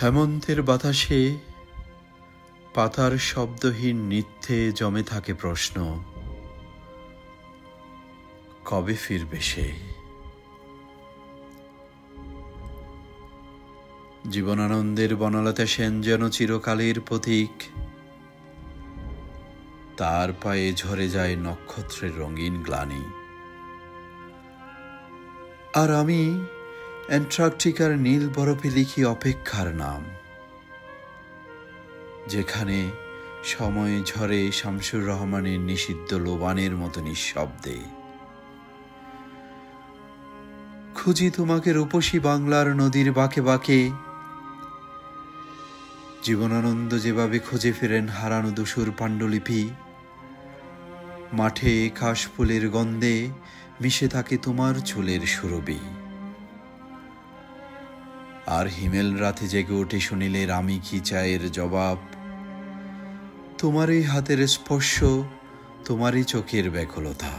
হেমন্তের বাতাসে পাতার শব্দহীন নৃত্যে জমে থাকে প্রশ্ন, কবে ফিরবে সে? জীবনানন্দের বনলতা সেন যেন চিরকালের প্রতীক, তার পায়ে ঝরে যায় নক্ষত্রের রঙিন গ্লানি। আর আমি অ্যান্টার্কটিকার নীল বরফে লিখি অপেক্ষার নাম, যেখানে সময় ঝরে শামসুর রহমানের নিষিদ্ধ লোবানের মতো নিঃশব্দে। খুঁজি তোমাকে রূপসী বাংলার নদীর বাঁকে বাঁকে, জীবনানন্দ যেভাবে খুঁজে ফেরেন হারানো দুসুর পাণ্ডুলিপি। মাঠে কাশফুলের গন্ধে মিশে থাকে তোমার চুলের সুরভি। আর হিমেল রাতে জেগে ওঠে শুনিলে আমি কি চায়ের জবাব, তোমারই হাতের স্পর্শ, তোমারই চোখের ব্যাকুলতা।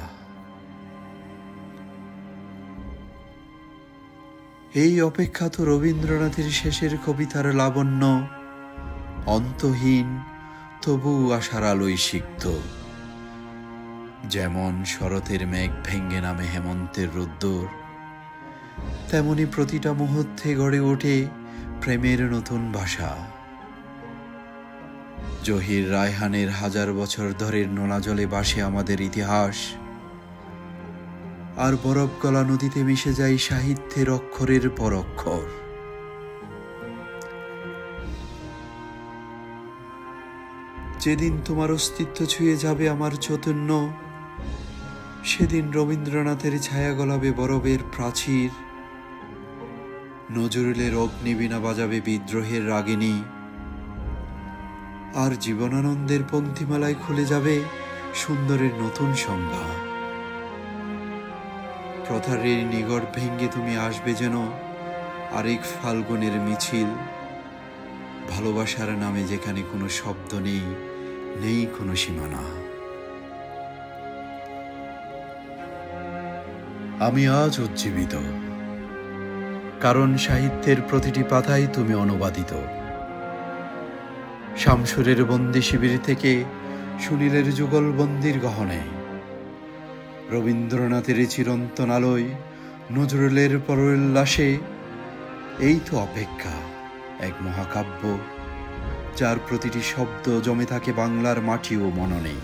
এই অপেক্ষা তো রবীন্দ্রনাথের শেষের কবিতার লাবণ্য, অন্তহীন তবু আশার আলোয় সিক্ত। যেমন শরতের মেঘ ভেঙ্গে নামে হেমন্তের রোদ্দুর, তেমনি প্রতিটা মুহূর্তে গড়ে ওঠে প্রেমের নতুন ভাষা। জহির রায়হানের হাজার বছর ধরে নোনা জলে ভাসে আমাদের ইতিহাস, আর বরফ গলা নদীতে মিশে যায় সাহিত্যের অক্ষরের পর অক্ষর। যেদিন তোমার অস্তিত্ব ছুঁয়ে যাবে আমার চৈতন্য, সেদিন রবীন্দ্রনাথের ছায়া গলাবে বরফের প্রাচীর, নজরুলের অগ্নিবীণা বাজাবে বিদ্রোহের রাগিনী, আর জীবনানন্দের পঙ্ক্তিমালায় খুলে যাবে সুন্দরের নতুন সংজ্ঞা। প্রথারের নিগড় ভেঙ্গে তুমি আসবে যেন আরেক ফাল্গুনের মিছিল, ভালোবাসার নামে যেখানে কোনো শব্দ নেই, নেই কোনো সীমানা। আমি আজ উজ্জীবিত, কারণ সাহিত্যের প্রতিটি পাতায় তুমি অনুবাদিত। শামসুরের বন্দি শিবির থেকে সুনীলের যুগলবন্দির গহনে, রবীন্দ্রনাথের চিরন্তন আলোয়, নজরুলের পরোল্লাসে। এই তো অপেক্ষা, এক মহাকাব্য যার প্রতিটি শব্দ জমে থাকে বাংলার মাটি ও মননে।